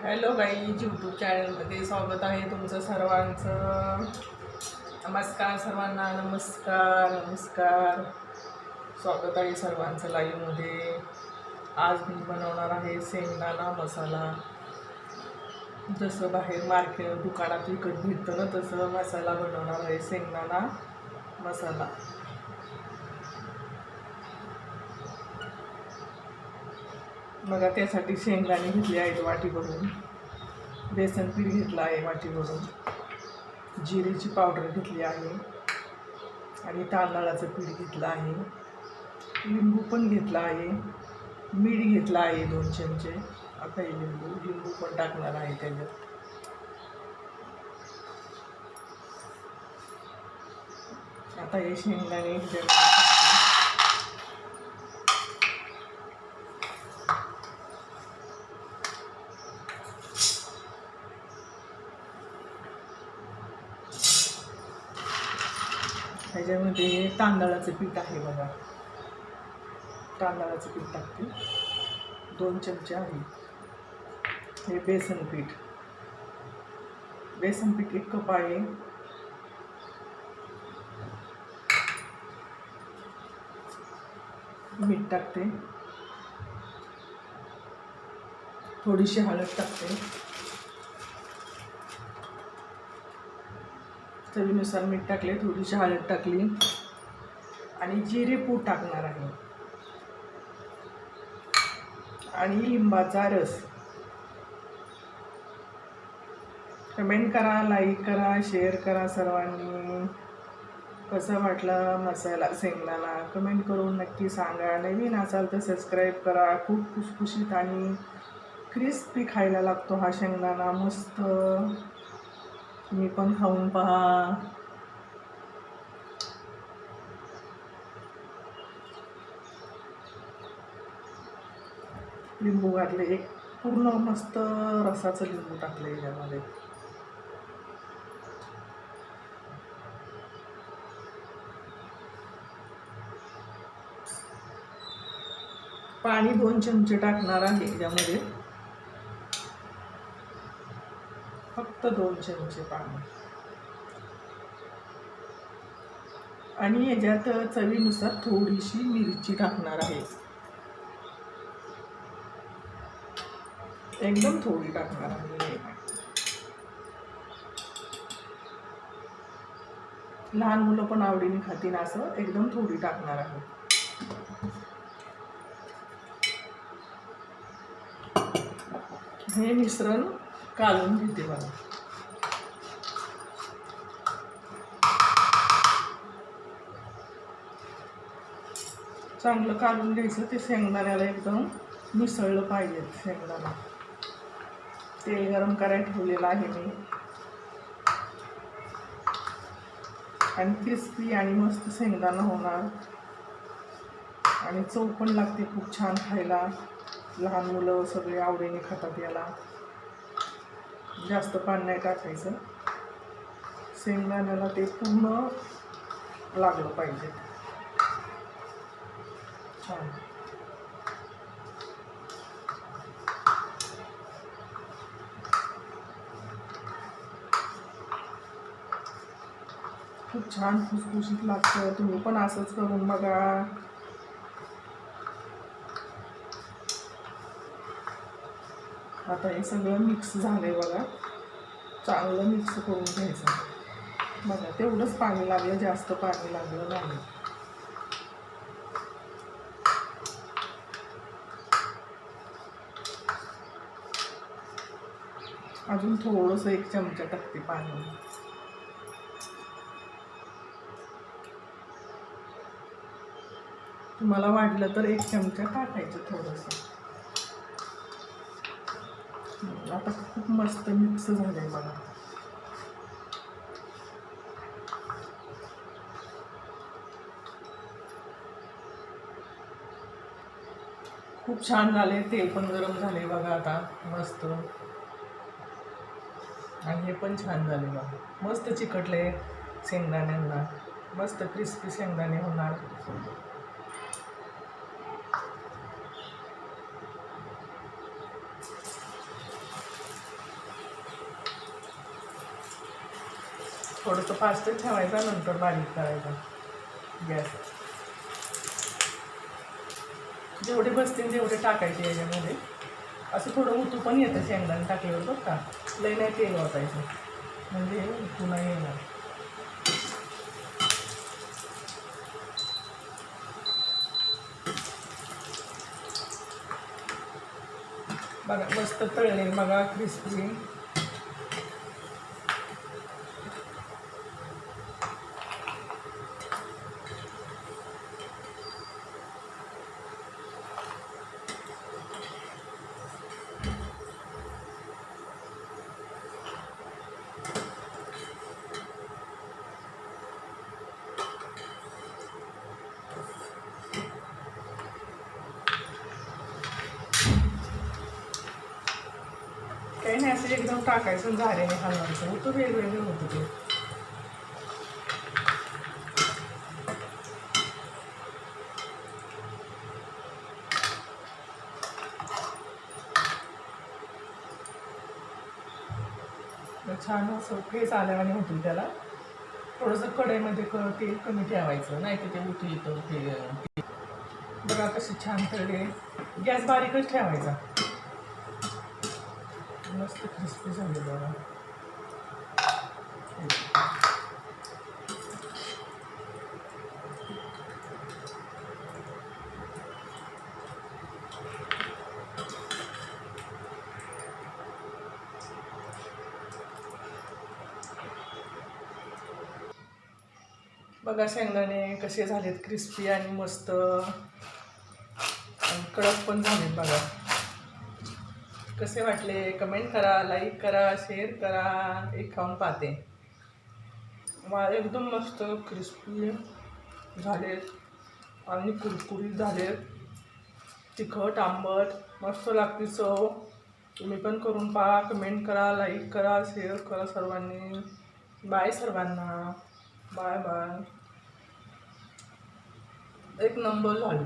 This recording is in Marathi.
हॅलो गाईज, यूट्यूब चॅनलमध्ये स्वागत आहे तुमचं सर्वांचं. नमस्कार सर्वांना, नमस्कार नमस्कार. स्वागत आहे सर्वांचं लाईव्हमध्ये. आज मी बनवणार आहे शेंगदाणा मसाला. जसं बाहेर मार्केट दुकानात विकत भेटतं ना तसं मसाला बनवणार आहे, शेंगदाणा मसाला. बघा, त्यासाठी शेंगदाणे घेतले आहेत वाटीभरून, बेसन पीठ घेतलं आहे वाटीभरून, जिरेची पावडर घेतली आहे आणि तांदळाचं पीठ घेतलं आहे, लिंबू पण घेतला आहे, मीठ घेतलं आहे 2 चमचे. आता हे लिंबू पण टाकणार आहे त्याच्यात. आता हे शेंगदाणे ह्याच्यामध्ये तांदळाचं पीठ आहे बघा, तांदळाचं पीठ टाकते 2 चमचे आहे. हे बेसन पीठ 1 कप आहे. मीठ टाकते, थोडीशी हळद टाकते, चवीनुसार मीठ टाकले, थोडीशी हळद टाकली आणि जिरे पूड टाकणार आहे आणि लिंबाचा रस. कमेंट करा, लाईक करा, शेअर करा सर्वांनी. कसा वाटला मसाला शेंगदाणा कमेंट करून नक्की सांगा. नवीन असाल तर सबस्क्राईब करा. खूप खुसखुशीत आणि क्रिस्पी खायला लागतो हा शेंगदाणा, मस्त. तुम्ही पण खाऊन पहा. लिंबू घातले, एक पूर्ण मस्त रसाचं लिंबू टाकले याच्यामध्ये. पाणी 2 चमचे टाकणार आहे याच्यामध्ये, फक्त 2 चमचे पाणी. आणि याच्यात चवीनुसार थोडीशी मिरची टाकणार आहे, एकदम थोडी टाकणार आहे. लहान मुलं पण आवडीने खातील असं एकदम थोडी टाकणार आहे. हे मिश्रण काढून घेते बघा. चांगलं काढून घ्यायचं, ते शेंगदाण्याला एकदम मिसळलं पाहिजे. शेंगदाणा तेल गरम करायला ठेवलेलं आहे मी, आणि क्रिस्पी आणि मस्त शेंगदाणा होणार आणि चव पण लागते खूप छान खायला. लहान मुलं सगळे आवडीने खातात याला. जास्त पाणी नाही टाकायचं, शेंगदाण्याला ते पूर्ण लागलं पाहिजे छान. खूप छान खुसखुशीत लागतं. तुम्ही पण असंच करून बघा. आता हे सगळं मिक्स झालंय बघा, चांगलं मिक्स करून घ्यायचं बघा. तेवढंच पाणी लागलं, जास्त पाणी लागलं नाही. अजून थोडंसं 1 चमचा टाकते पाणी. तुम्हाला वाटलं तर 1 चमचा टाकायचं थोडंसं. आता खूप मस्त मिक्स झालंय बघा. खूप छान झाले, तेल पण गरम झाले बघा आता मस्त. आणि हे पण छान झाले बघा, मस्त चिकटले शेंगदाण्यांना, मस्त क्रिस्पी शेंगदाणे होणार. थोडंसं फास्टच ठेवायचा, नंतर बारीक करायचा गॅस. जेवढे बसतील तेवढे टाकायचे याच्यामध्ये. असं थोडं उतू पण येतं शेंगदाणे टाकल्यावर बघ का. लई नाही तेल वाटायचं म्हणजे उतू नाही येणार. बघा मस्त तळले बघा, क्रिस्पी. काही नाही, असं एकदम टाकायचं झाऱ्याने हलवायचं, होतं वेगवेगळं होतं ते. छान असं फेस आल्यावाने होतील त्याला. थोडंसं कढईमध्ये तेल कमी ठेवायचं, नाही तर ते उतू येतं ते. बघा कसे छान तळले. गॅस बारीकच ठेवायचा. मस्त क्रिस्पी झाले बघा. बघा शेंगदाणे कसे झालेत, क्रिस्पी आणि मस्त कडक पण झालेत बघा. कसे वाटले कमेंट करा, लाईक करा, शेअर करा. एक खाऊन पाहते. एकदम मस्त क्रिस्पी झालेत आणि कुरकुरीत झालेत. तिखट आंबट मस्त लागते चव. तुम्ही पण करून पहा. कमेंट करा, लाईक करा, शेअर करा सर्वांनी. बाय सर्वांना. Bye bye. एक नंबर झाली.